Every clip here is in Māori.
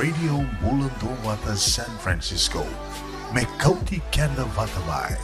Radio Multistreaming San Francisco, Mekoti Kanda Vatalai.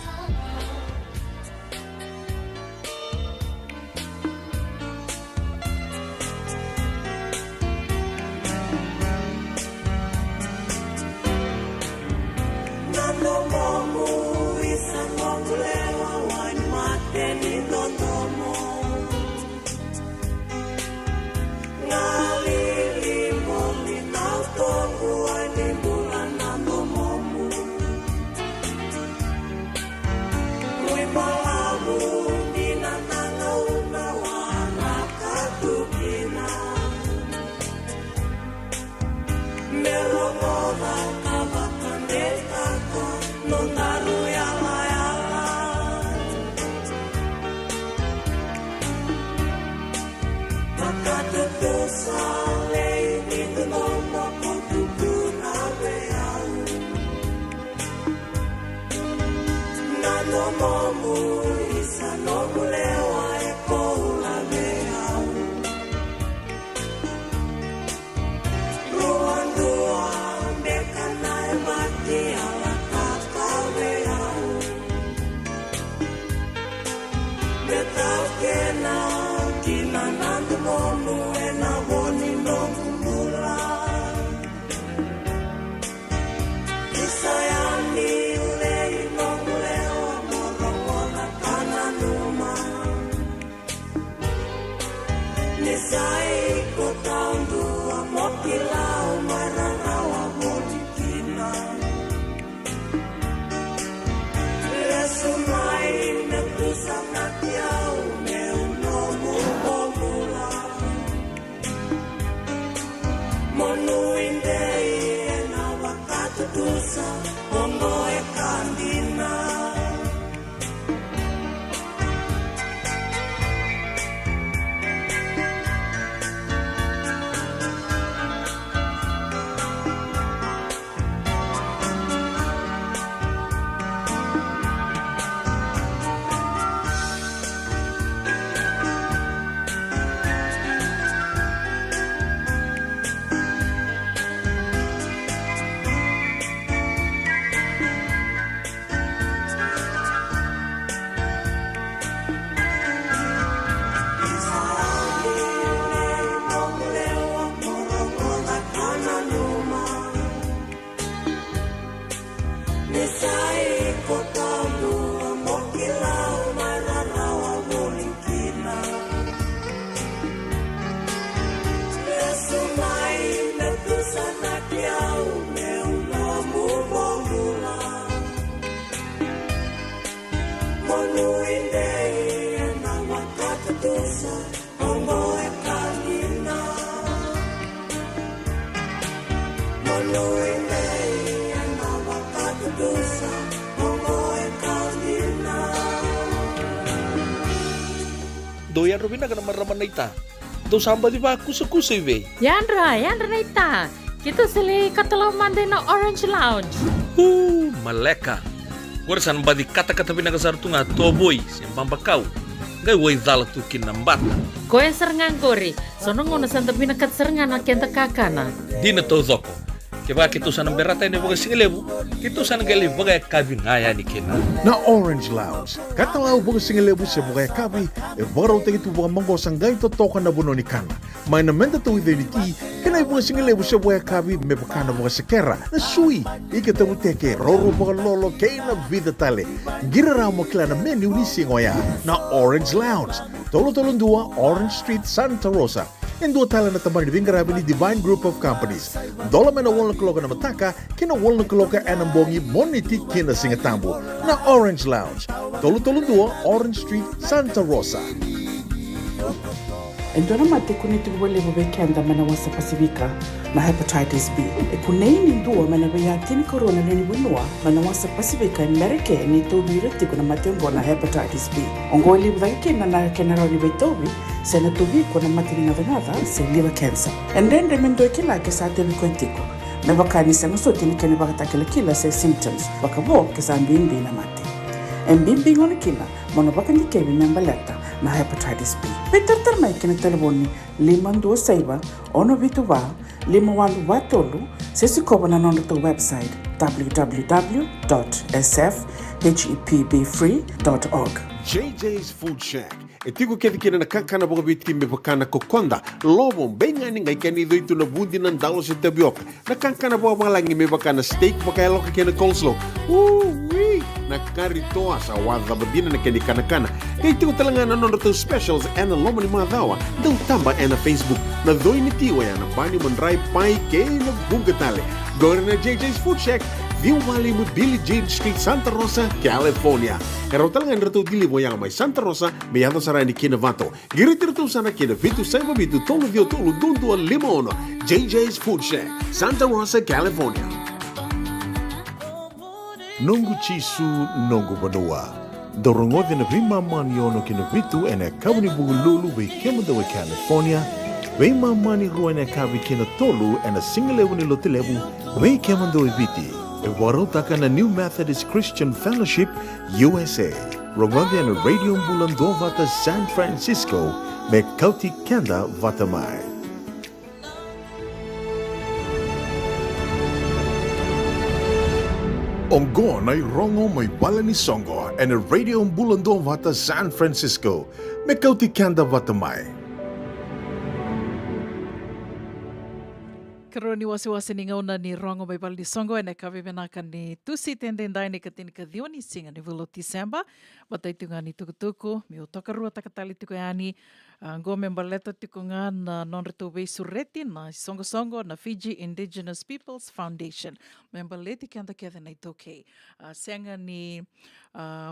Doyan Robina kana maraman ita. Do samba di ba kusa-kusa iwe. Yandra na ita. Kita sili katalaman din na Orange Lounge. Maleka. Warasan ba di kata-kata pinakasartunga toboy siyang pambakaw. Gay way dala tu kinambat. Koe serengan kori. Sono ngono santa pinakat serengan na kenta kakana. Di na to zoko. Kaya kita sana berata ini bagai singelebu. Kita sana gali bagai kabin ngaya ni kena. Na Orange Lounge, katalau bagai singelebu se bagai kabi, baru tegi tu bagai manggo sanggai to tokan na buno ni kana. Mai na menda tu ide ni ti, kena bagai singelebu se bagai kabi me bakana bagai sekera. Na sui, ike tamu teke roro bagai lolo keina vida tale. Gira ramo klana meni unisi ngoya. Na Orange Lounge, tolo-tolong dua Orange Street, Santa Rosa. Yang dua tala na tamani bingarabi ni Divine Group of Companies. Dola mena wala kaloka na mataka, kina wala kaloka anambongi moniti kina singatambo. Na Orange Lounge, tolo-tolo dua Orange Street, Santa Rosa. Endona mate kuniti wale wabekenda mana wasa Pasifika na hepatitis B. Kuneini ndua mana bayatini corona nini winua mana wasa Pasifika Amerika ni tobi reti kuna matembo na hepatitis B. Ongoli wake na kenaroni betobi sena tobi kuna matini na venada se liver cancer. And then remendo kila kesate vikwentiko. Na wakani sanguso tini kene wakata kila se symptoms. Wakabo kesambimbi na mate. Mbimbi ngoni kila mono wakani kevi membaleta na hepatitis B. Peter mai kena telefoni 526 ono vituva 51watolu sesi koba na nondo to website www.sfhepbfree.org. JJ's Food Shack. Etigo kedi kena nakakana boga bitki me bakana kokonda. Lobo benga ni ngai kani doitu na bundi nan dalo se tapioca. Nakakana boga malangi me bakana steak baka loka kena coleslaw. Wee! Nakaritoa sa wadha babina na kani kana. Kay tigo talanga na nondo to specials and lomo ni madawa. Daw tamba na Facebook. Na doi ni tiwa ya na bani mandrai pai ke na bugatale. Go na JJ's Food Shack. View Valley mo Billie Jean Street, Santa Rosa, California. Pero talagang rito dilibo yang may Santa Rosa, may ato sarani kinavato. Giritiro sana kinavitu sa ibabitu tolo vio tolo dundu al limono. JJ's Food Shack, Santa Rosa, California. Nungu chisu, nungu banua. Dorongo de na vima maniono kinavitu ene kabuni bugululu be kemadawa California. Wei mamani rua ne kawi kina tolu and a single level ni lote levu, wei kemando e viti. E warotaka na New Methodist Christian Fellowship, USA. Rongondi na Radio Mbulando Vata San Francisco, me kauti kenda vatamai. Ongo na rongo may bala ni Songo and a Radio Mbulando Vata San Francisco, me kauti kenda vatamai. Karoni wasi ni ngauna ni rongo mai bali songo ene kawe menaka ni tusi tendendai ni katini ka dioni singa ni vilo Disemba. Batai tunga ni tukutuku, mi utoka rua takatali tuku yani. Ngo membaleta tuku nga na non-reto sureti na songo na Fiji Indigenous Peoples Foundation. Membaleti kianda kia na itoke. Senga ni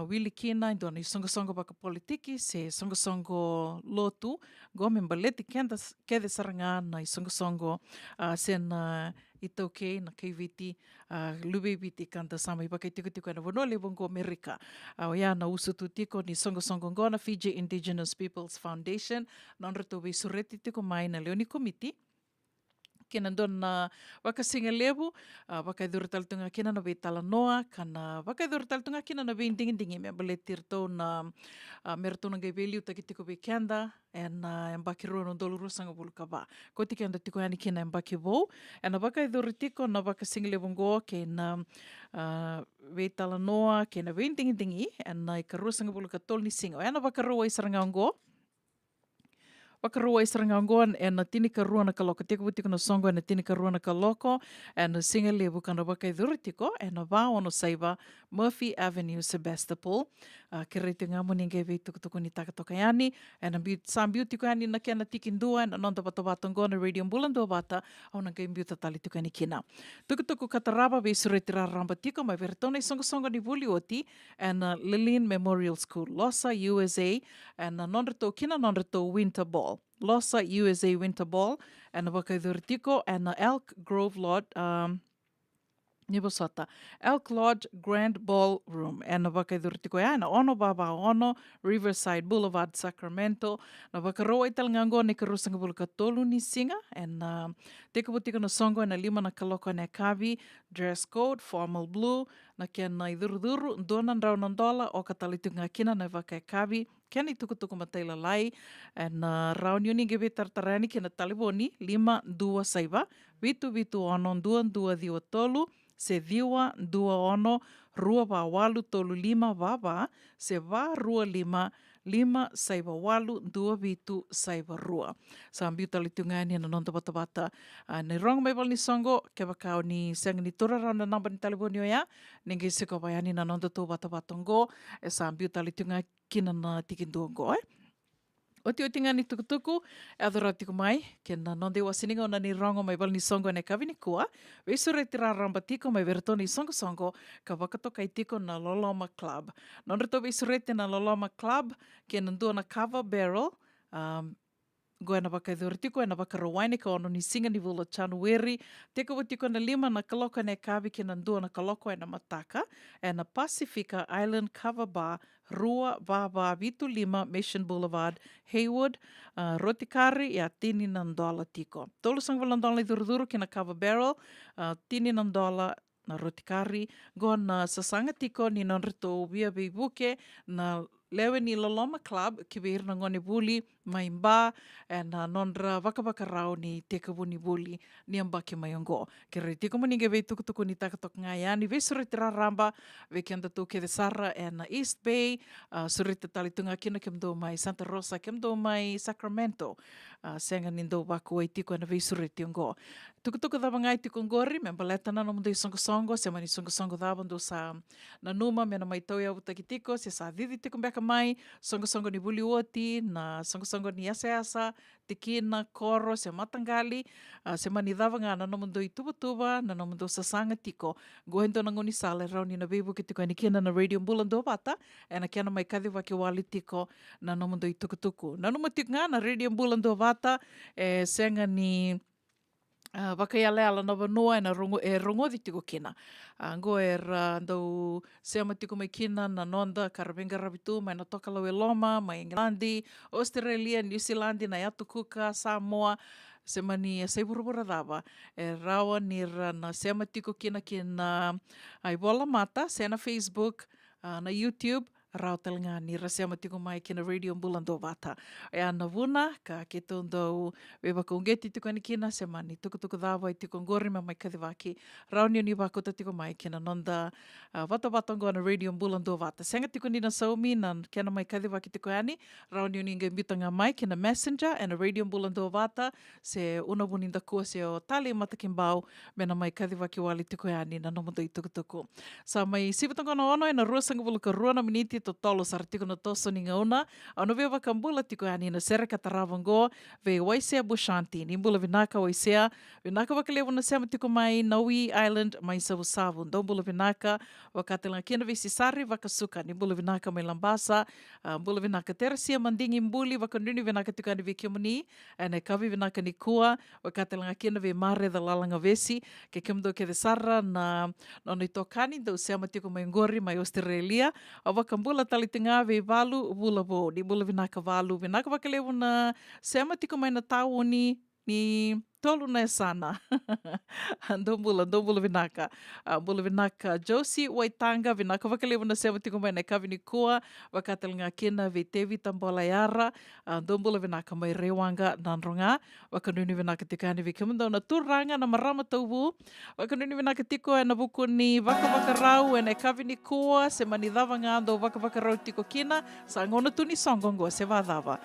Willy Kina ndo ni songo baka politiki se songo lotu. Ngo membaleti kianda kia saranga na songo sen itoke na KVT lube biti kanta sama i pakai tiko na vono le bongo Amerika ya na usutu tiko ni songo ngona Fiji Indigenous Peoples Foundation non reto we sureti tiko mai na leoni komiti kena don na wakasinga lebu wakai durtal tunga kena na betala noa kana wakai durtal tunga kena na bindingi me baletir to na merto na gebeli uta kitiko be kenda en embakiro no doluru sanga bulkaba ko tikenda tiko yani kena embakibo en wakai durtiko na wakasinga lebu ngo kena betala noa kena bindingi en na ikaru sanga bulka tolni singa en wakaro wai saranga ngo Wakarua i sarangangoan e na tini ka rua na ka loko. Teka putiko na songo e na tini ka rua na ka loko e na singa lebu ka na wakai dhuritiko e na wā ono saiba Murphy Avenue, Sebastopol. Ke reiti ngā moni ngai vei tukutuku ni takatoka yani e na sambiu tiko yani na kia na tikindua e na nonta wata watongo na Radio Mbulando Wata au na ngai mbiu tatali tiko yani kina. Tukutuku kataraba vei sureti rā ramba tiko mai veretona i songo ni vuli oti e na Lillian Memorial School, Losa, USA e na nonreto kina nonreto Winter Ball. Losa USA Winter Ball and Wakaidurtiko and Elk Grove Lodge Nibosata Elk Lodge Grand Ballroom and Wakaidurtiko and Ono Baba Ono Riverside Boulevard Sacramento na Wakaroa italngango ni karusanga bulka tolu ni singa and tekabutiko na songo na lima na kaloko na kavi dress code formal blue na kia na iduruduru donan raunandola o katalitunga kina na wakai kavi Kena i tukutuku mataila lai na raunioni gebe tartarani kena taliboni 5 saiba vitu ono 2 tolu se viwa 2 ono rua wa walu tolu 5 baba se va rua 5 saiba walu 2 vitu saiba rua. Sambiu talitunga ni na nonta bata ni rong mai bal ni songo ke bakau ni sang ni tura rauna namba ni taliboni ya ningi seko bayani na nonta tu bata ngo e sambiu talitunga kina na tikindua eh. Oti ngā ni tukutuku, e adora tiku mai, kena nonde wa sininga o na ni rongo mai bal ni songo ne kawini kua, weisure tira ramba tiko mai veretoni i songo, ka wakatoka i tiko na Loloma Club. Nonreto weisure te na Loloma Club, kena ndua na Cover Barrel, Goe na wakaidhuri tiko e na wakarowaine ka ono ni singa ni vula January. Teka watiko na 5 na kaloko ne kawi ke na ndua na kaloko e na mataka. E na Pacifica Island Cover Bar, Rua Vava Vitu 5 Mission Boulevard, Haywood, Rotikari e a tini na ndola tiko. Tolu sang wala ndola i dhuru ke na Cover Barrel, tini na ndola na Rotikari. Goe na sasanga tiko ni nonreto via bibuke na lewe ni Loloma Club ki behir na ngone buli mai mba e na nonra waka rao ni teka wuni buli ni amba ki mai ongo. Ke rei tiko mani nge vei tukutuku ni takatok ngā yani ve surete ramba ve ki anda tō ke de Sara e na East Bay surete talitunga kina ke mdo mai Santa Rosa ke mdo mai Sacramento senga ni ndo wako ai tiko e na vei surete ongo. Tukutuku dhaba ngai tiko ngori me mbaleta na no mdo i songo se mani songo dhaba ndo sa na numa me na mai tau ya utaki tiko se sa dhidi tiko mbeka mai songo ni buli oti na songo ni asa tikina koro se matangali se mani dhava ngā na no mdo i tuba na no mdo sasanga tiko gohendo na ngoni sale rau ni na bebu ki tiko ni kina na Radio Mbulando Wata e na kiana mai kadhi wake wali tiko na no mdo i tukutuku na no matik ngā na Radio Mbulando Wata e senga ni Waka ia lea lana wanua e rongo di tiko kina. Ngo ndau seama tiko mai kina na nonda karabenga rabitu mai na tokalau e loma, mai Englandi, Australia, New Zealand, na Yatu Kuka, Samoa, se mani e seibura dava. E rawa nira na seama tiko kina ai bola mata, se na Facebook, na YouTube, rau talinga ni rasema tiko mai kina radio mbulando vata. E ana vuna, ka ke tondou wewa kongeti tiko ni kina, se mani tuku dhawa i tiko ngori mai kadivaki. Rau ni wakota tiko mai kina nonda vata vatongo ana radio mbulando vata. Senga tiko ni na saumi na kena mai kadivaki tiko ani, rau ni ngai mbitanga mai kina messenger ana radio mbulando vata, se una vuninda kua se o tali matakimbau, mena mai kadivaki wali tiko ani na nomoto i tuku. Sa mai sivatongo na ono e na rua sangavulu ka rua na miniti to tolo saratiko na toso ni ngauna. Ano vea wakambula tiko ani na sere kataravango ve waisea bushanti. Nimbula vinaka waisea. Vinaka wakalewa na sema tiko mai Naui Island mai savu. Ndombula vinaka wakatelanga kina visisari wakasuka. Nimbula vinaka mai Lambasa. Mbula vinaka terasia mandingi mbuli wakanduni vinaka tiko ani vikimuni. Ane kavi vinaka ni kua. Wakatelanga kina ve mare da lalanga vesi. Ke kimdo ke sara na noni tokani do sema tiko mai ngori mai Australia. Wakambula tali tinga ve valu bula bo di bula vinaka valu vinaka wakalewu na sema tiko mai na tau ni tolu na sana. Ndombula vinaka. Bula vinaka Josie Waitanga vinaka wakalewu na sema tiko mai na kavi ni kua wakatalinga kina ve tevi tambola yara. Ndombula vinaka mai rewanga nanronga wakanuni vinaka tiko ani vikimdo na turanga na marama taubu wakanuni vinaka tiko na buku ni waka e kavi ni kua se mani dhava ngando waka rau tiko kina sa ngona tuni songongo se vadava.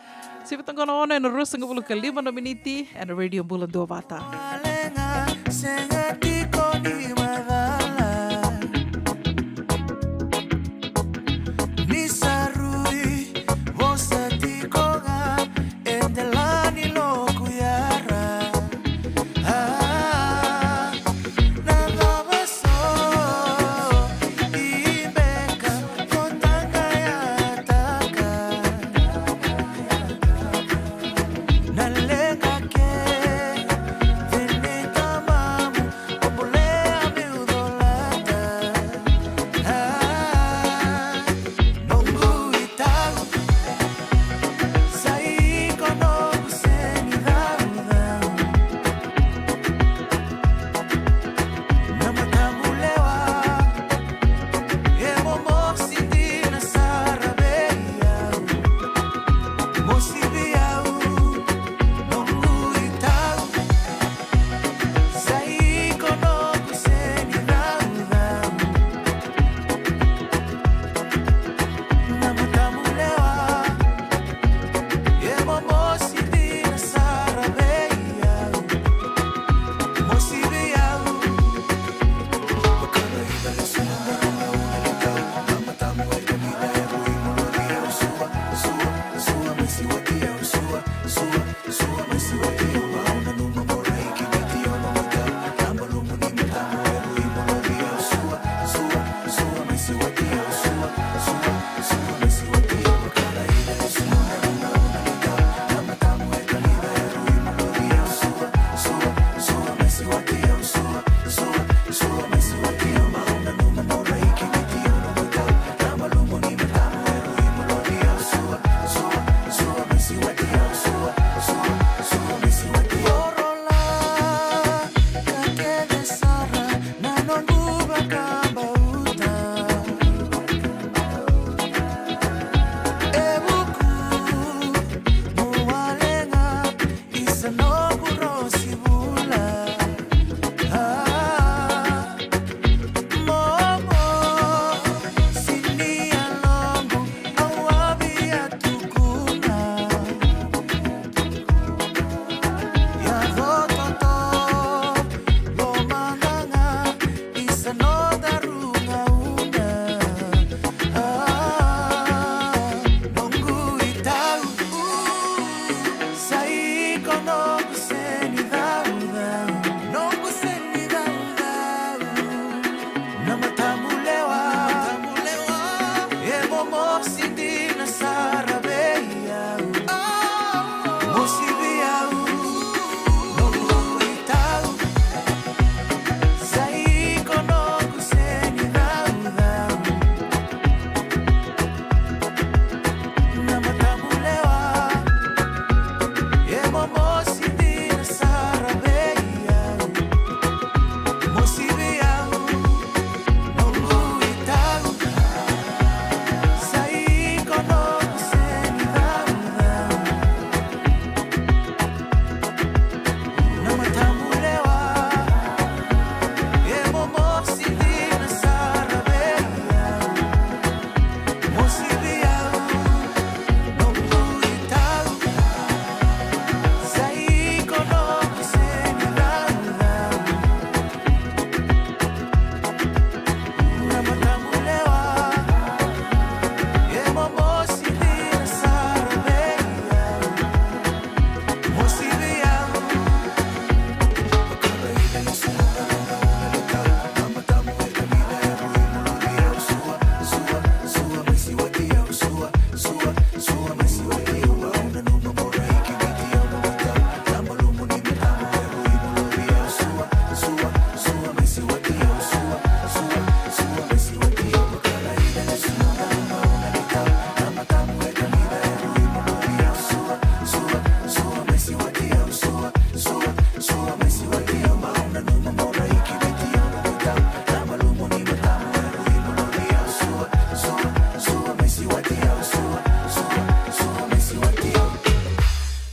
Sivatangona ona na rusanga bulu ka 5 miniti and a radio mbulando vata.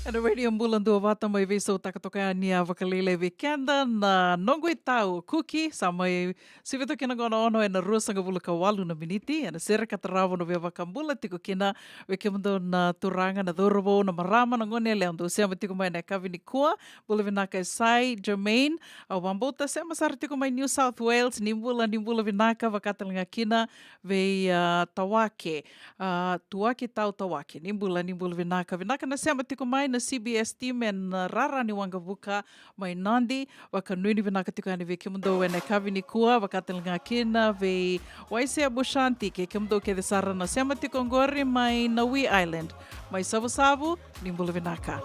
Ana radio bulan dua vata mai veso takatoka nia vakalele weekenda na nongoi tau cookie sa mai sivito kina gona ono e na ruasanga bula ka walu na miniti e na sere katarawa no veva kambula tiko kina weke mundo na turanga na dorobo na marama na ngone leando se ama tiko mai na kavini kua bula vinaka e sai Jermaine a wambota se ama sara tiko mai New South Wales nimbula vinaka vakatalinga kina ve tawake tuake tau tawake nimbula vinaka na se ama tiko mai na CBS team and rarani wanga buka mai Nandi wakanuni vinaka tiko ani ve kemundo e na kavini kua vakatalinga kina ve waise abushanti ke kemundo ke de sara na se ama tiko ngori mai Naui Island mai savu nimbula vinaka.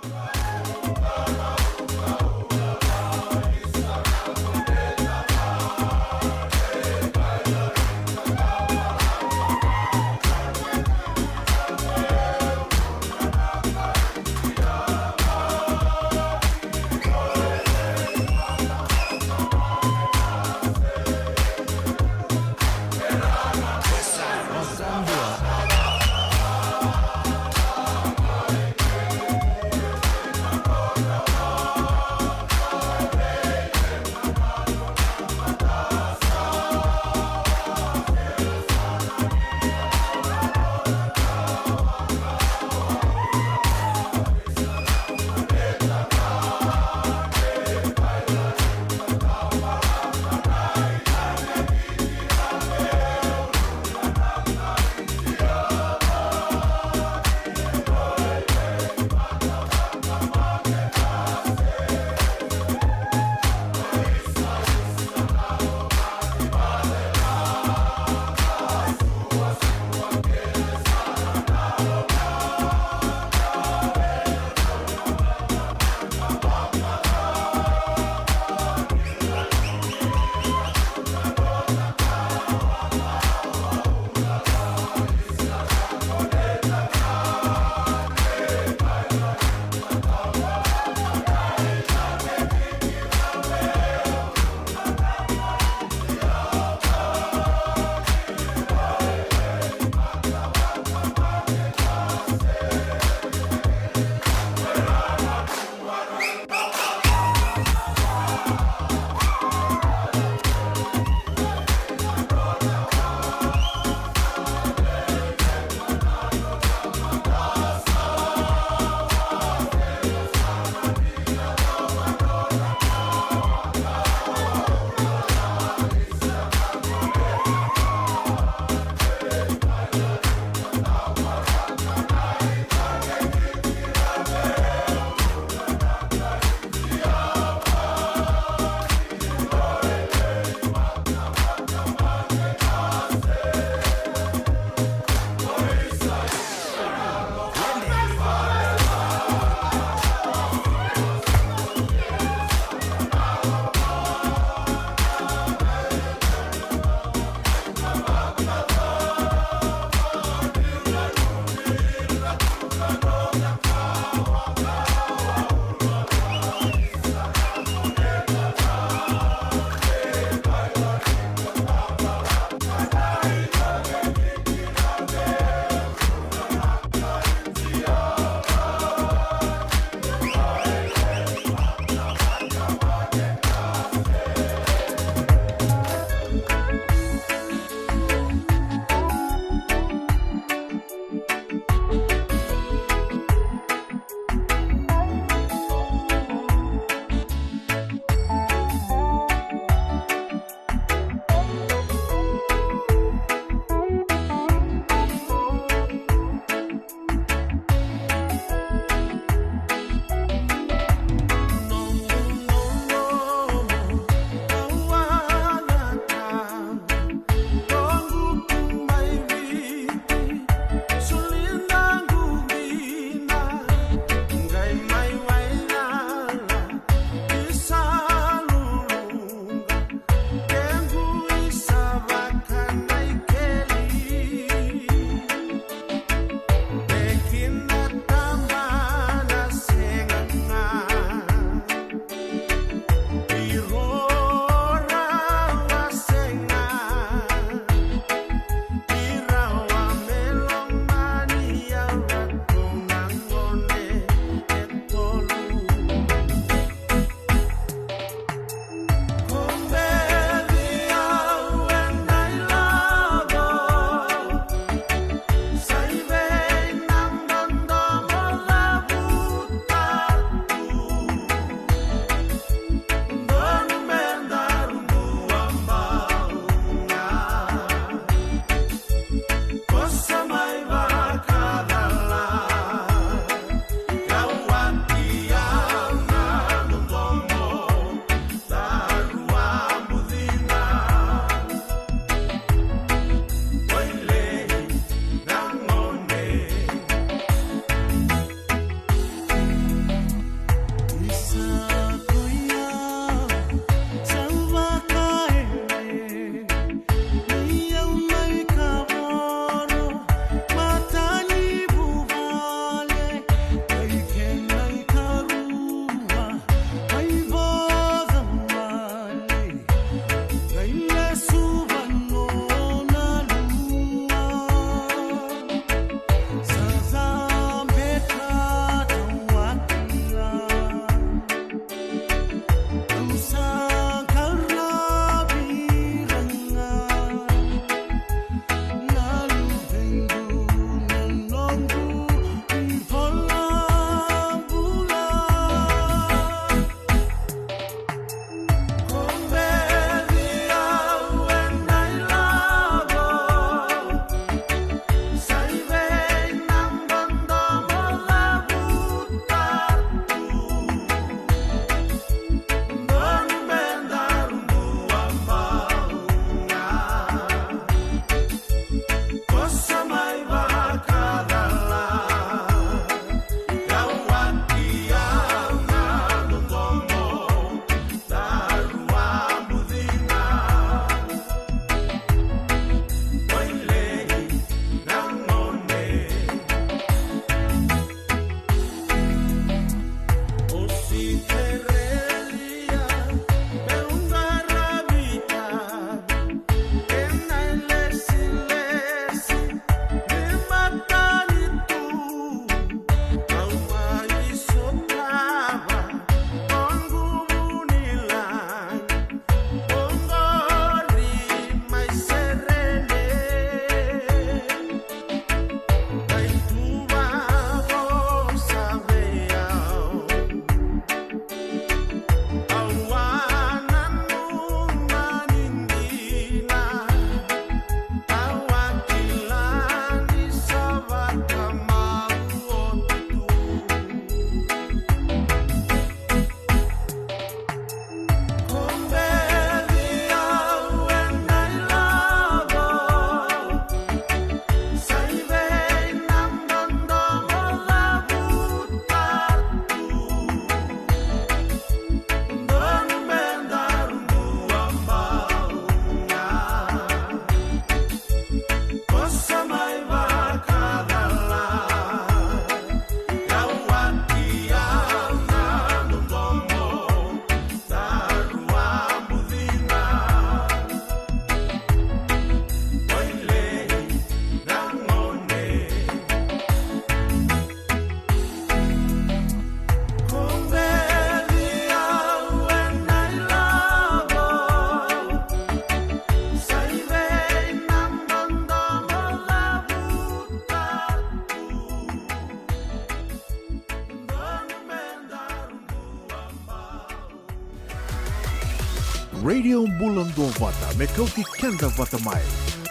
Radio Bulan Dua Vata, me kau ti kenda vata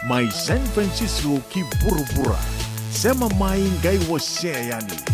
mai San Francisco ki buru-bura. Sema mai ngai wa yani.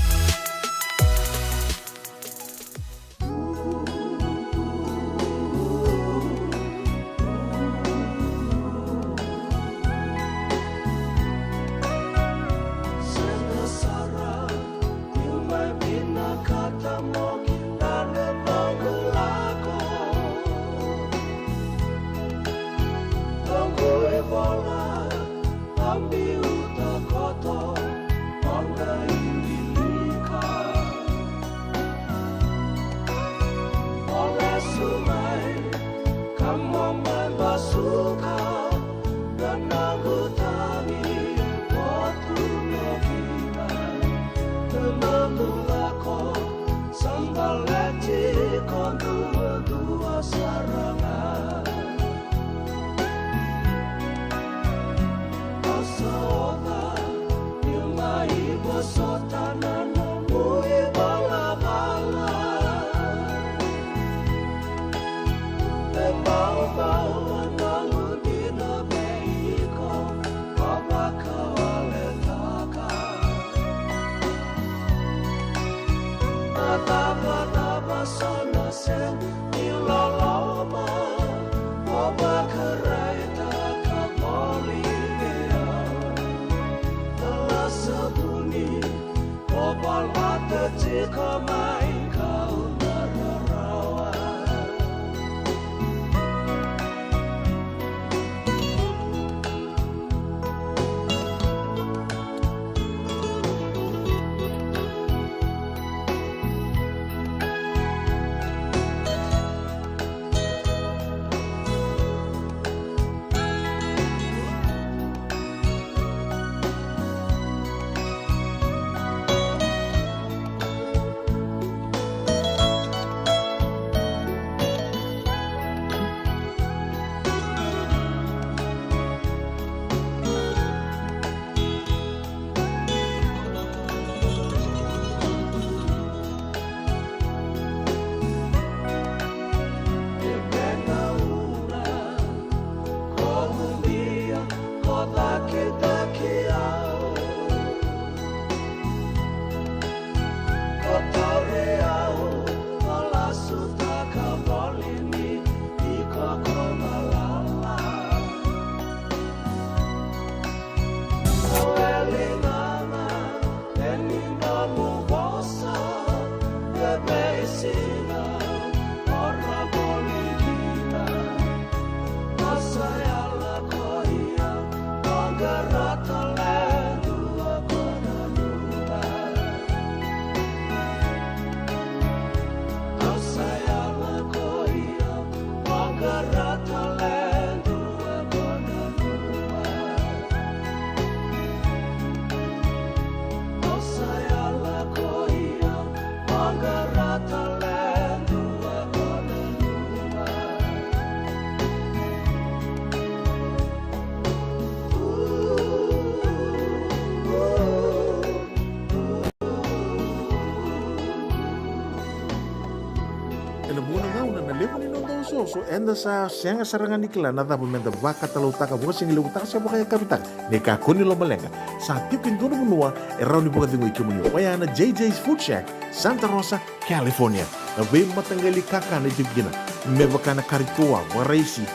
So enda sa sianga sarangan nikla na tapo menda baka talau taka buka singi lu taka siapa kaya kapitang neka kuni lo malenga sa tipin dono menua erau ni buka tingu ikimuni wayana JJ's Food Shack Santa Rosa California na be matanggali kaka na tipgina me baka na karitua waraisi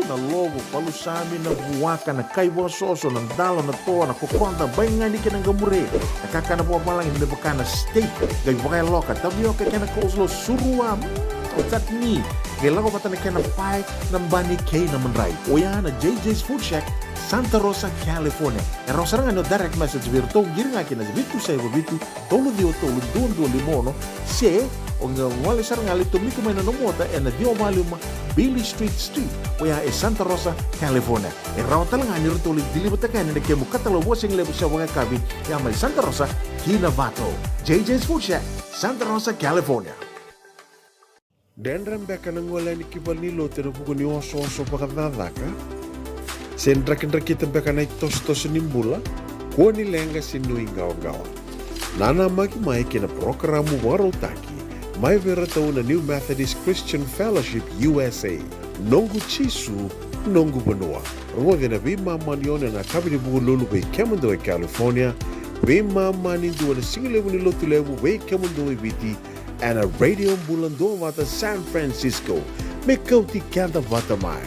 na logo palusami na buwaka na kaiwa soso na dalo na toa na kukonda baingan di kena gamure na kaka na buwa malang me baka na steak gai baka loka tabioka kena kauslo surua tatni Gelago pata na kena pai ng bani kay na manray. Oya na JJ's Food Shack, Santa Rosa, California. E rosarangan no direct message virto giringa kina bitu sa bitu tolo dio tolo duo limono se o nga wale saranga lito miko may nanomota e na dio maluma Billy Street. Oya e Santa Rosa, California. E rawata lang ani rito dilibot ka ni kemo katalo wasing lebo sa mga kabi ya may Santa Rosa, Kinavato. JJ's Food Shack, Santa Rosa, California. Dendram beka nang wala ni kibalilo tero buku ni oso pakadadaka. Sendra-kendra kita beka na tos nimbula. Kuha nilenga sinuing gawa-gawa. Nana mai kina programu warotaki. Mai vera tau na New Methodist Christian Fellowship USA. nongu chisu, nongu banua. Rongo vina vi mamanione na kabini bugu lulu be kemundo e California, vi mamani dua na singilevu ni lotu levu be kemundo e viti, and a radio bulando vata San Francisco, me kauti kanda vata mai.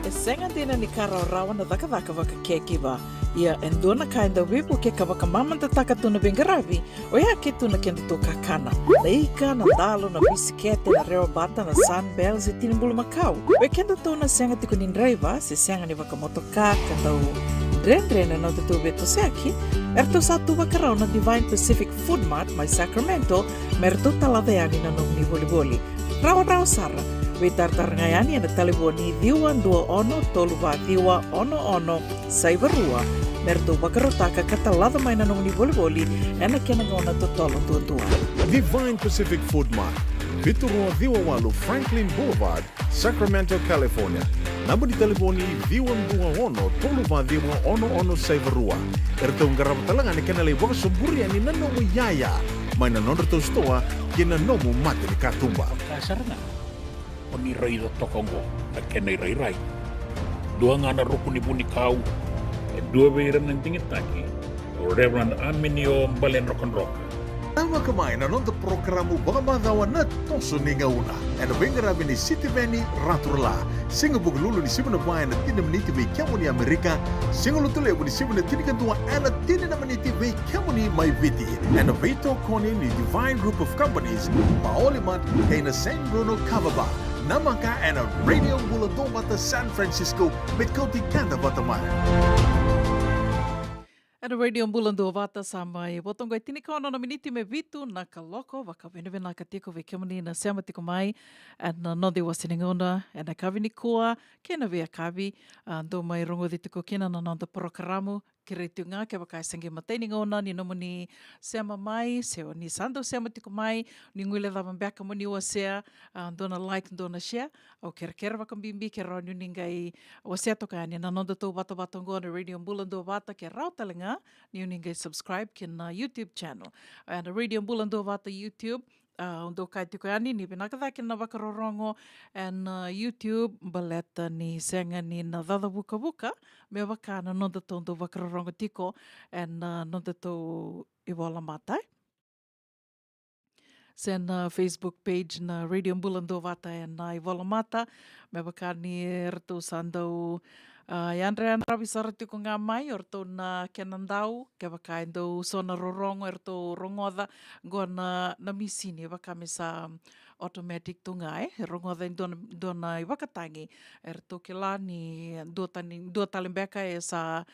E senga dina ni kara rawa na daka waka kekiwa. Ia endona kainda wipu ke ka waka mamanta taka tuna bengaravi, o ia ke tuna kenda tō kakana. Na ika, na dalo, na bisikete, na reo bata, na sunbells e tinimbulu makau. O kenda tōna senga tiko ni driver, se senga ni waka motoka, kandau dren na tō beto seaki, erto sa tō waka rau na Divine Pacific Food Mart, mai Sacramento, merto taladeani na nung ni boli. Rawa sara. We tartarangayani na taliboni diwa ndua ono toluwa diwa ono saivarua merto bakarotaka katalada mai na nungni boli ena kena ngona totolo tua. Divine Pacific Food Mart, Vitorua Viwawalu Franklin Boulevard, Sacramento, California. Namba di telefoni Viwan 21 Toluva Diwa ono Saivarua. Erto ngarama talanga ni kena lewa soburi ani nanomu yaya. Mai na nonderto stoa kena nomu mate ni katumba. Kasarana. Oni rai da tokongo na kena rai. Dua ngana rukuni buni kau. E dua beira ng tingitaki. O Reverend Aminio Mbalen Rock. Tama kamay na nonto programu Bamadawa na toso ni ngauna. And bengarabi ni City Veni Raturla. Singa buglulu ni Sibuna Bayan na tinamniti may kiamo ni Amerika. Singa lutulewo ni Sibuna tinikantua na tininamaniti may kiamo ni Maiviti. And veto koni ni Divine Group of Companies. Paolimat kay na San Bruno Cavaba. Namaka and a radio bulletin bata San Francisco met Koti Kanda Batamai. Era radio bulando vata samai botongo e tini kaona na miniti me vitu na kaloko waka venevena ka tiko ve kemani na sema tiko mai and no de wasiningona and a kavini kua kena vea kavi do mai rongo de tiko kena na nanda programo kiretu ngā ke waka sangi mateni ngona ni nomo ni sema mai seo ni sando sema tiko mai ni ngule dava mbeka mo ni ua sea dona like dona share au kera waka mbimbi ke rau ningai ua sea toka ani na nanda tō wata ngona radio bulando vata ke rau talenga ni ningai subscribe ke na YouTube channel and a radio bulando vata YouTube do kai tiko ani ni binaka ki na wakarorongo and YouTube baleta ni senga ni na dada buka me wakana nonda tondo wakarorongo tiko and nonda to iwala matai. Sen Facebook page na Radio Bulando Vata and iwala mata me wakani erto sandau Yandre rabi sarati ko nga mai orto na kenandau ke baka endo sona rorongo erto rongoda gona na misini baka mesa automatic tungai rongoda dona ibakatangi erto kila ni dua talimbeka esa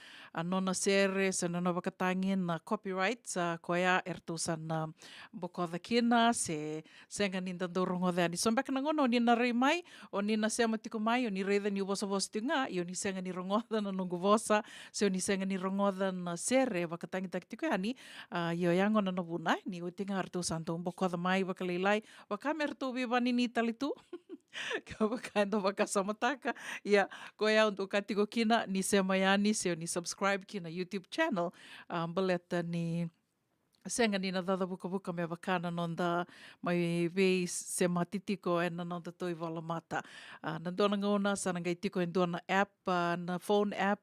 nona sere sa nona bakatangi na copyright sa koya erto sana bokoda kina se senga ninda do rongoda ni sombeka ngono ni na rei mai o ni na sema tiko mai o ni rei ni vosa tinga i ni senga ni rongoda na nungu vosa, se o ni senga ni rongoda na sere, wakatangi tiko ani, i o yango na nabuna, ni o tinga arto santo, mbokoda mai, wakalilai, wakame arto vivani ni talitu, ka wakaendo wakasamataka, ia, koea untuk katiko kina, ni sema yani, se o ni subscribe kina YouTube channel, baleta ni senga ni na dada buka me wakana nonda mai vei se matitiko e na nonda toi wala mata. Na dona ngona sa nangai tiko e dona app, na phone app,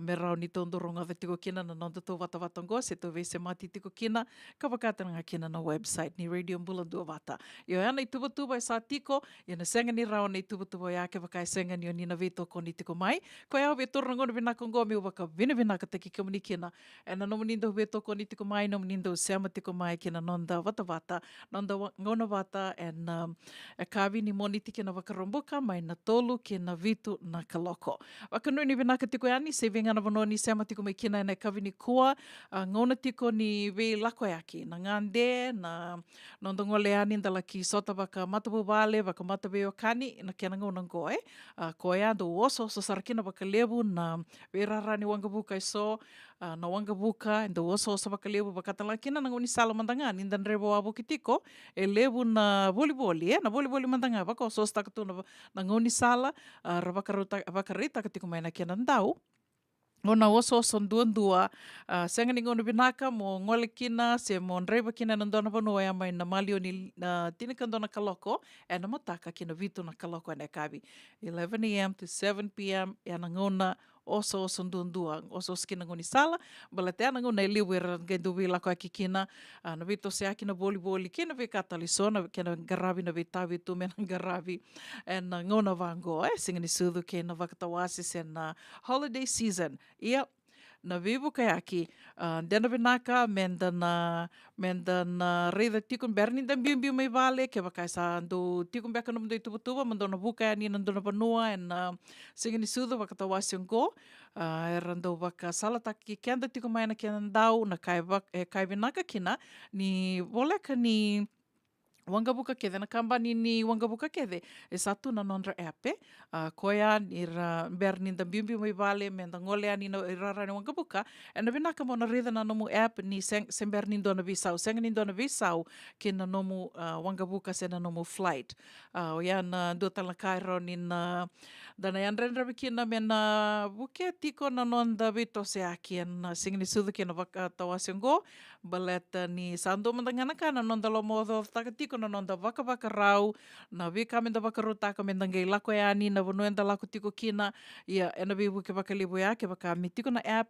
me rau ni tondo ronga ve tiko kina na nonda to wata watango se to vei se matitiko kina, ka wakata nga kina na website ni Radio Bulando Vata. Io ana i tuba e sa tiko, i na senga ni rau na i tuba e ake wakai senga ni o ni na veto ko ni tiko mai, ko e au ve toro ngona vinaka ngomi o waka vinaka taki kamuni kina, e na nomu nindo veto ko ni tiko mai, nomu nindo sema tiko mai kina nonda wata, nonda ngona wata and e kawi ni moniti kina wakarombuka mai na tolu kina vitu na kaloko. Wakanui ni vinaka tiko yani, se vingana wano ni sema tiko mai kina e kawi ni kua, ngona tiko ni vei lako yaki, na ngande, na nonda ngole ani ndala ki sota waka matabu wale, waka matabe o kani, na kena ngona ngoe, koea do oso sarakina waka lebu na vei rarani wangabuka iso, na wangabuka, ndo oso waka lebu wakatalakina na ngoni sala mandanga nindan rebo abo kitiko e lebu na volleyball na volleyball mandanga bako so sta katu na ngoni sala wakarita katiko mai na kenan dau Ona oso dua senga ni ngona binaka mo ngole kina se mo nreiba kina na dona vanua ya mai na malio ni tinika dona kaloko e na mataka kina vitu na kaloko ne kabi 11 a.m. to 7 p.m. e na ngona oso dua oso skina ngoni sala bala te ana ngona liwe rangendu vila ko kina na vito se akina boli kina ve katalisona kina garavi na vitavi tu mena garavi e na ngona vango singa ni sudu kina vakatawasi se na holiday season ia na vivu kayaki dena vinaka mendana reida tikun berni dan biu mai vale ke vakai sa do tikun beka no do tuba mandona buka ani nandona vanua en singini sudu vakatawasi ngo erando vaka salataki kenda tikun mai na kendau na kai vinaka kina ni voleka ni wanga buka kede na kambani ni wanga buka kede e satu na nondra app koya ira berni da bimbi mai vale menda ngole ani no irara ni wanga buka e na binaka mo na rida na nomu app ni sem berni do na visau senga ni do na visau ke na nomu wanga buka se na nomu flight o ya na do tala kairo ni na dana yan rendra bikina mena buke tiko na nonda vito se aki en singa ni sudu ke na vaka tawasengo baleta ni sando mandangana ka na nonda lomo do takatiko na nonda waka rau na vika menda waka rutaka menda ngai lako e ani na vonuenda lako tiko kina ia ena vivu ke waka libu ya ke waka mitiko na app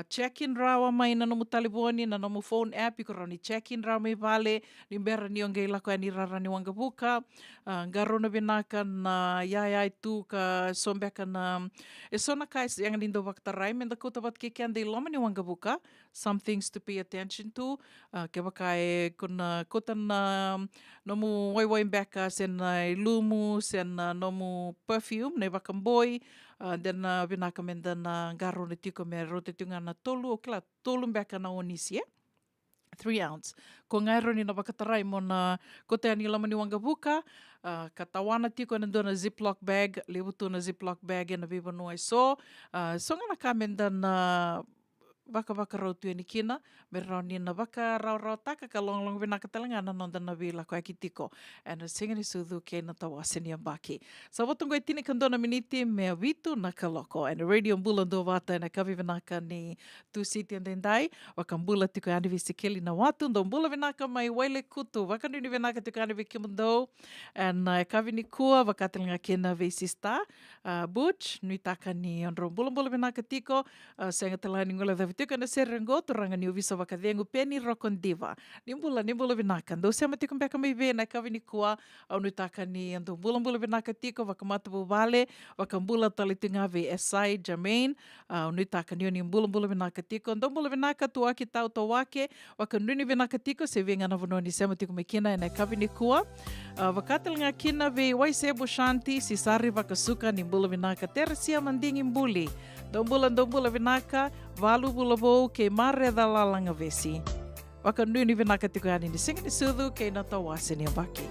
check-in rawa mai na nomu taliboni na nomu phone app iko rani check-in rawa mai vale ni mbera ni ngai lako e ani rara ni wanga buka ngaro na vinaka na yaya itu ka sombeka na e sona kai yang lindo waka tarai menda kota wat ke kian de loma ni wanga buka some things to pay attention to ke waka e kuna kota na nomu wai beka sen lumu sen nomu perfume ne wakamboi dan vinaka menda na garo ne tiko me rote tunga na tolu o kila tolu beka na onisi 3 ounce. Ko ngairo ni na wakatarai mo na kote ani lama ni wanga buka katawana tiko na dona ziplock bag lebutu na ziplock bag e na viva nuai so ngana ka menda na waka rau tu ni kina me rau ni na waka rau taka ka long vinaka talanga na nonda na vila ko aki tiko and singa ni sudu ke na tawasini ambaki sa watungo tini kandona miniti me vitu na kaloko and radio mbula do wata na kavi vinaka ni tu siti andendai waka mbula tiko ani visikeli na watu ndo mbula vinaka mai waile kutu waka ni vinaka tiko ani vikimundo and kavi ni kua waka talanga kena visista butch nui taka ni ondro mbula vinaka tiko senga talani ngola tiko na serengo turanga ni uvisa wakadengu peni rokondiva nimbula vinaka ndo sema tiko mbeka mai vena kavi ni kua au nutaka ni ando mbula vinaka tiko wakamata vale wakambula talitinga ve esai Jermaine nutaka ni mbula vinaka tiko ndo mbula vinaka tu aki tau to wake wakanuni vinaka tiko se venga na vononi sema tiko mekina na kavi ni kua wakatel nga kina ve waisebo shanti sisari wakasuka ni mbula vinaka tersia mandingi mbuli Dombula vinaka valu bulabo ke mare da lalanga vesi. Waka nuni vinaka tiko yani ni singa ni sudu ke na tawasi ni baki.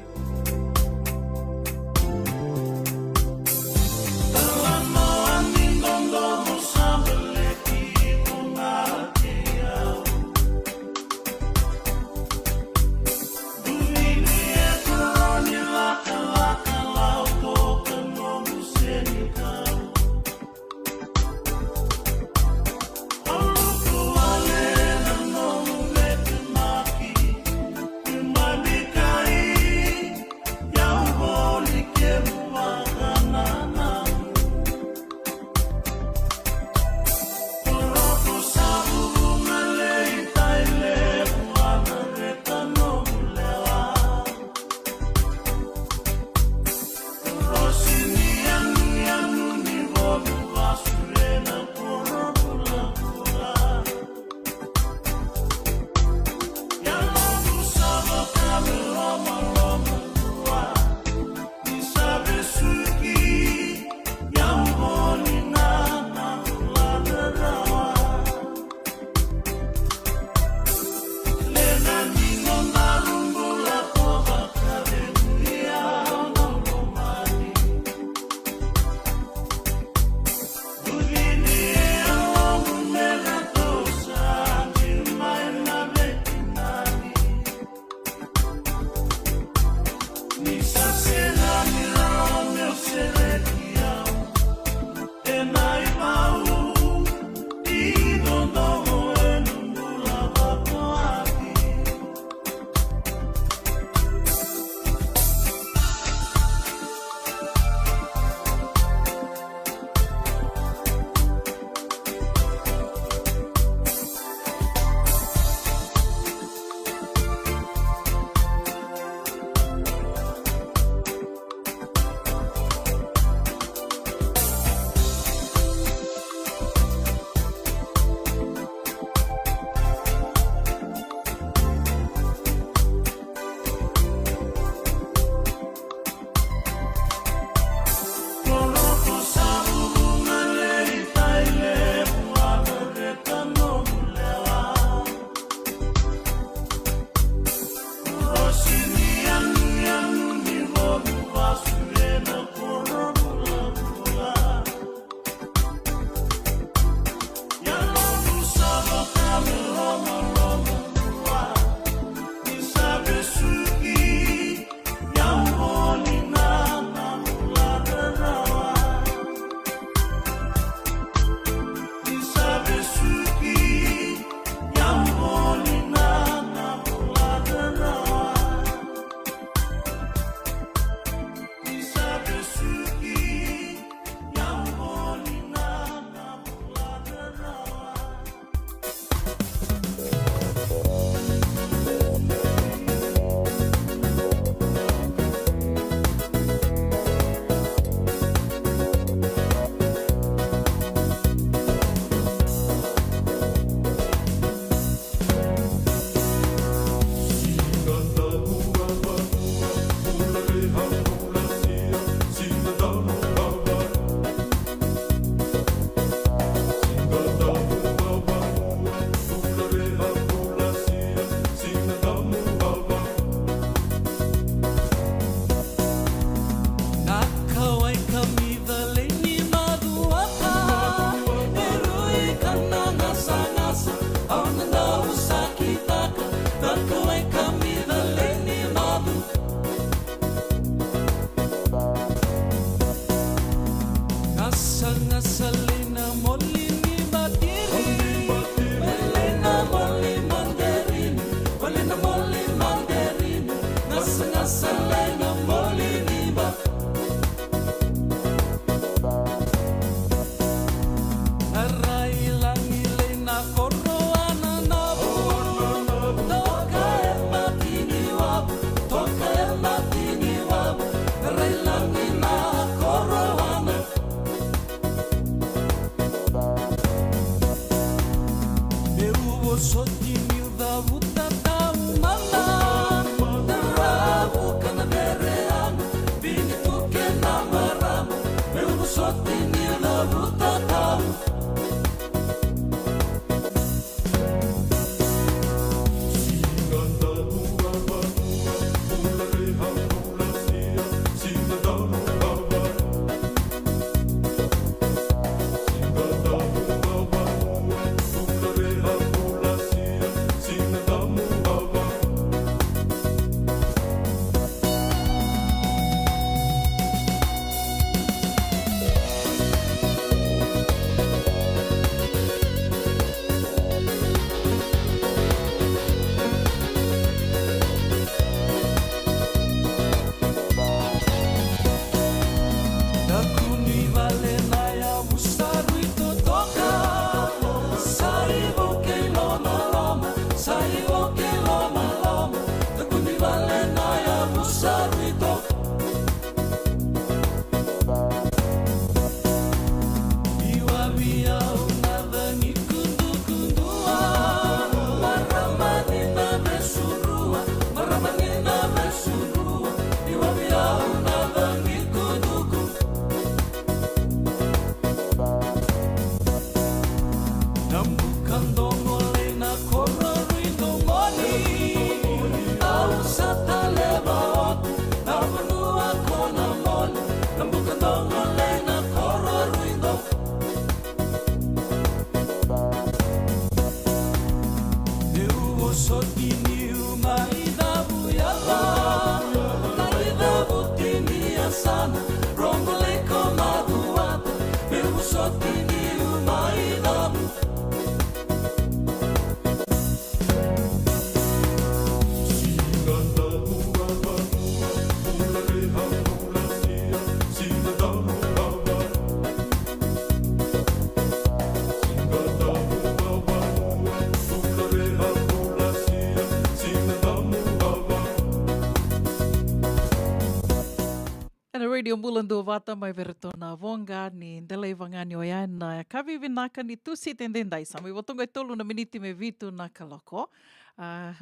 Radio Mulando Vata mai veretona vonga ni ndela ivangani oia na kavi vinaka ni tusi tendendai sa mai watonga i tolu na miniti me vitu na kaloko.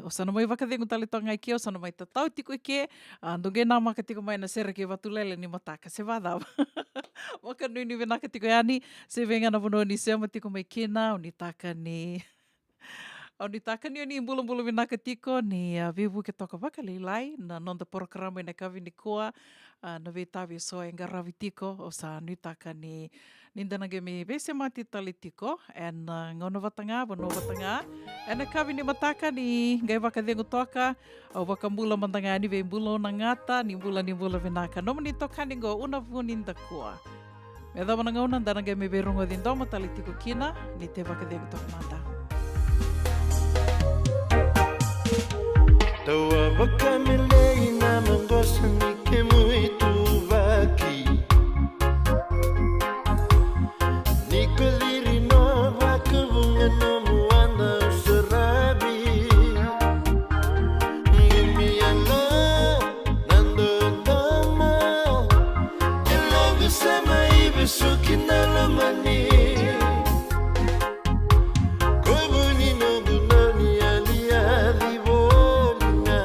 O sana mai wakathengu tali tonga iki o sana mai tatau tiko ike ndonge na maka tiko mai na sere ke watulele ni mataka se vadava. Waka nui ni vinaka tiko yani se venga na vono ni se matiko mai kina o ni taka ni o ni taka ni o ni mbulu vinaka tiko ni vivu ke toka waka lilai na nonda programa na kavi ni koa na vetavi so e ngaravi tiko o sa nui taka ni nindanage me vese mati tali tiko en ngono watanga vono watanga en kavi ni mataka ni ngai waka dengu toka o waka mbula mandanga ni ve mbulo na ngata ni mbula vinaka no mani toka ni go una vuninda koa me da mana ngona ndanage me verongo din domo tali tiko kina ni te waka dengu toka mata. Tawa baka milei na mangosa ni ke muito vaki Niko diri no vaka bunga no muanda serabi Ngimiana nando dama Elogu sama ibe suki na lamani Koi buni no gunani ali ali bolinga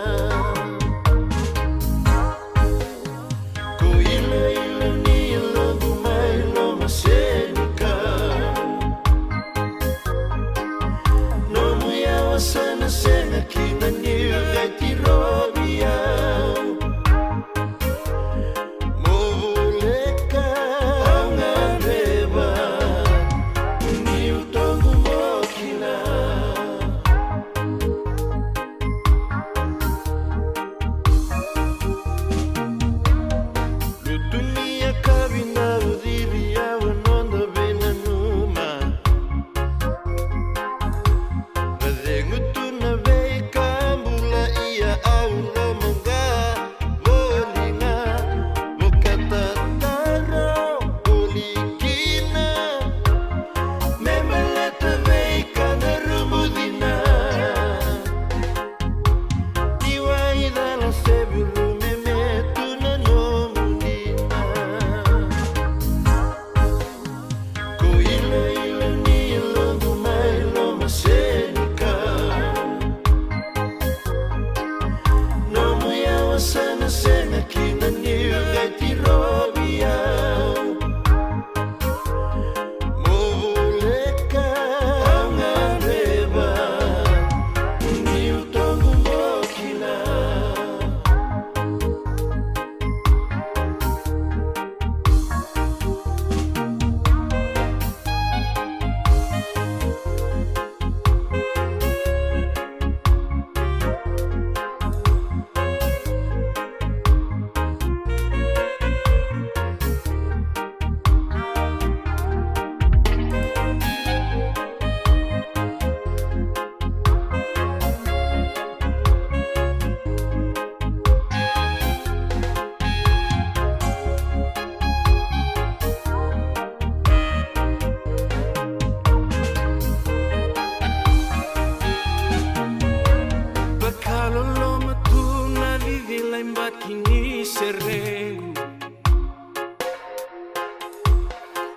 Kini sereng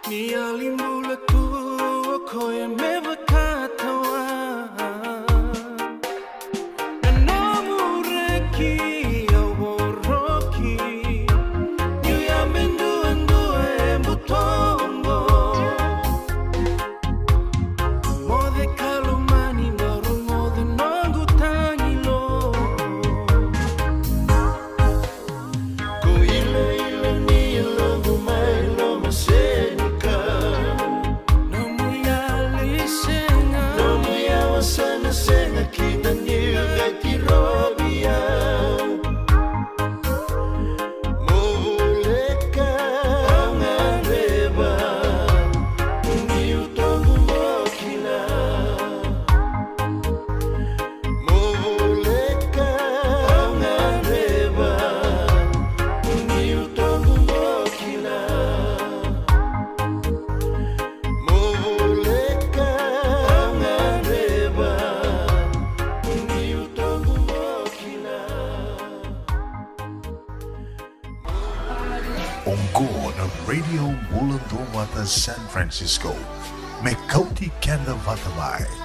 Ni alimbula tu Koe me bakatawa Nanamureki Aworoki Yu ya mendu andua Embutongo Mode kalumani Maru mode nongu tangilo Kita niuga kirobia Muleka Angareba Niutongu mokina Muleka Angareba Niutongu mokina Muleka Angareba Ongo na Radio Muladumata San Francisco. May Kauti Kenda Vatamai.